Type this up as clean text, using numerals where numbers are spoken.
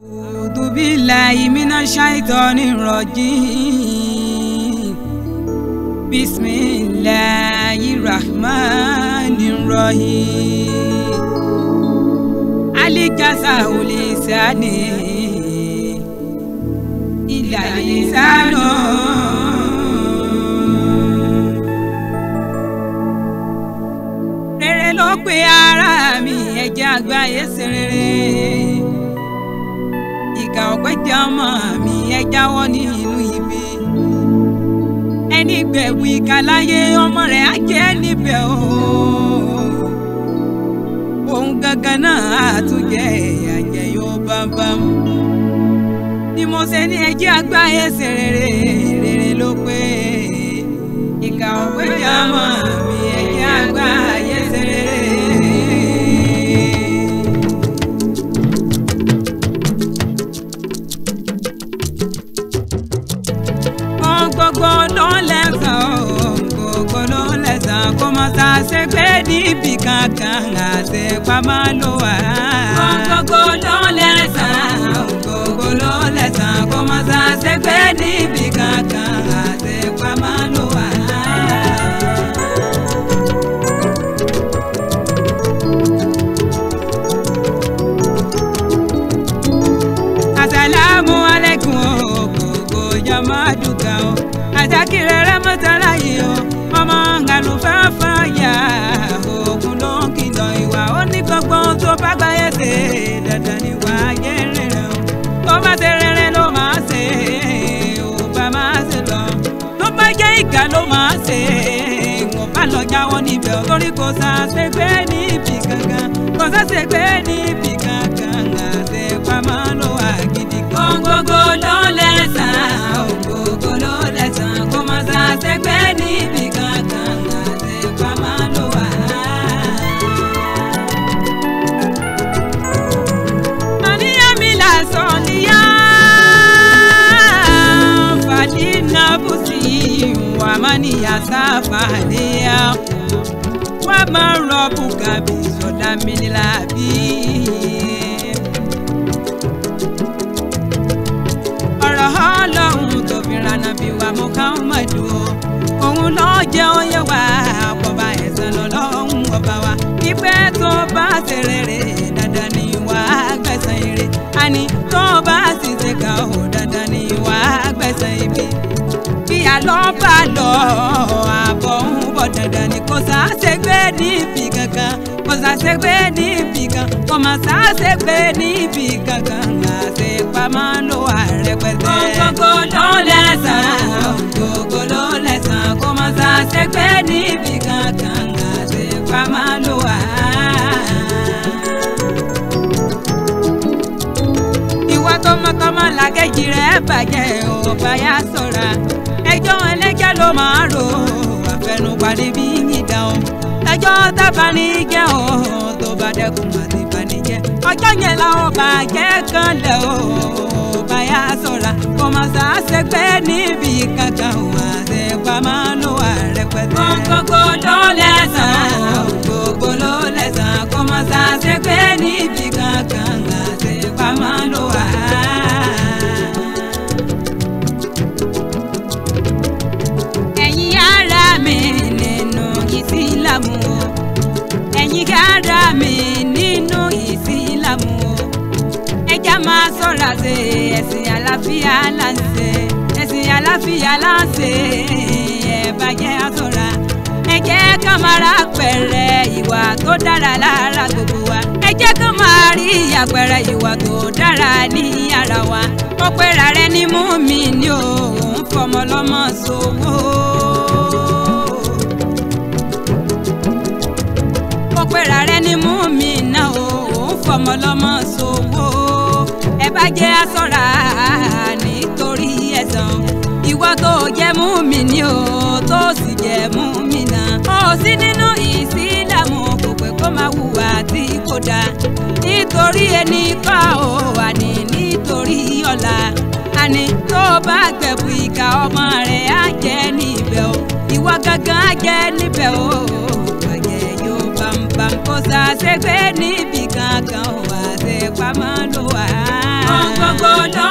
أعوذ بالله من الشيطان الرجيم بسم الله الرحمن الرحيم الجزاء لسان إلا لسان rere ló pé ara mi ẹ jẹ́ àgbáyé ṣe rere ìkà ọ̀pẹ jẹ́ ọmọ mi ẹ jáwọ́ nínú ibi ẹni gbẹ̀wò ìkà láyé ọmọ rẹ̀ á jẹ́ níbẹ̀ o òun gangan náà àtúnjẹ àjẹ yóò bámbám ni mo ṣe ní ẹ jẹ́ àgbáyé ṣe rere rere ló pé ìkà ọ̀pẹ jẹ́ ọmọ mi ẹ jẹ́ àgbáyé ṣe rere. Gbogbo ló lẹ́sàn kó má sá ṣe gbé níbi kankan àti pamọ́ ló wà. Gbogbo ló lẹ́sàn kó má sá ṣe gbé níbi kankan àti pamọ́ ló wà. Assalamu alaikum gbogbo jamaduka o. Àjàkìrẹrẹ mọ́tàlá yìí o ọmọ àlùfáàfá yà òògùn ló ń kìlọ̀ ìwà ó ní gbogbo tó bá gbáyé ṣe dandan ní wà á yé rere o tó bá ṣe rere ló máa ṣe ò bá máa ṣe lọ tó bá jẹ́ ìkà ló máa ṣe kò bá lọ jáwọ́ níbẹ̀ o torí kò ṣàṣegbé níbi kankan kò ṣàṣegbé níbi kankan àti pamọ́ ló wà gidi kan. Gbogbo ló lẹ́sàn gbogbo ló lẹ́sàn kó má ṣàṣegbé níbi kankan àti pamọ́ ló wà. Àníyàn mi lásán níyà fàdínà bùsì wà má níyà sáfà níyà wà má rọ́ọ̀bù kàbí sọ̀dá mi nílábí. Ọ̀rọ̀ Ọlọ́run tó fi rànà bí wa Muhammadu òun ló jẹ́ oyè wa àpọ̀bà ẹ̀san lọ́lọ́run ọba wa ìpẹ́ tó bá ṣe rere dandan ni wà á gbẹ̀san ire àní tó bá sì ṣe kà ó dandan ni wà á gbẹ̀san ibi bí àlọ́ bá lọ àbọ̀ ń bọ̀ dandan ni kò ṣàṣegbé níbi kankan kò ṣàṣegbé níbi kan kò má ṣàṣegbé níbi kankan àṣẹ pamọ́ ló wà rẹpẹtẹ. Gbogbo ló lẹ́sàn gbogbo ló lẹ́sàn kò má ṣàṣegbé níbi kankan àṣẹ pamọ́ ló wà. Ìwà tọmọtọmọ làkejì rẹ̀ bàjẹ́ ò bá yá ṣọ́ra ẹjọ́ ẹlẹ́jẹ̀ ló máa rò àfẹnupàdé bí ìdáhùn ẹjọ́ tábàníjẹ́ ò tó bá dẹ́kun àti ìbànújẹ́ ọjọ́ yẹn làwọn bàjẹ́ kan lẹ̀ ò bá yá ṣọ́ra kò má ṣàṣegbé níbi kankan wà ṣe pamọ́ ló wà rẹpẹtẹ. Gbogbo ló lẹ́sàn gbogbo ló lẹ́sàn kò má ṣàṣegbé níbi kankan wà ṣe pamọ́ ló wà. Ẹ̀yin ará mi nínú ìsìlámù o ẹ̀yin ará mi nínú ìsìlámù o ẹja máa ṣọ́ra ṣe ẹ̀sìn àlàáfíà là ń ṣe ẹ̀sìn àlàáfíà là ń ṣe ẹ̀bàjẹ́ àṣọ́ra ẹ jẹ́ ká máa ra àpẹẹrẹ ìwà tó dára lára gbogbo wa ẹ jẹ́ ká máa rí àpẹẹrẹ ìwà tó dára ní ara wa ó pera rẹ ní mùmínì o òun fọmọ lọ́mọ ṣòwò. Ó pera rẹ ní mùmínà o òun fọmọ lọ́mọ ṣòwò ẹ bá jẹ́ àṣọ́ra nítorí ẹ̀san ìwọ tó jẹ́ mùmínì o tó sì jẹ́ mùmínà ó sí nínú ìsìlámù kò pé kó máa hùwà tí kò dáa nítorí ẹni kọ́ ò wà ní nítorí ọ̀la àní tó bá gbẹ̀bù ìkà ọmọ rẹ̀ á jẹ́ níbẹ̀ o ìwọ gangan á jẹ́ níbẹ̀ o bàjẹ́ yóò bámbám kó ṣàṣegbé níbi kankan wà ṣe pamọ́ ló wà. gbogbo ló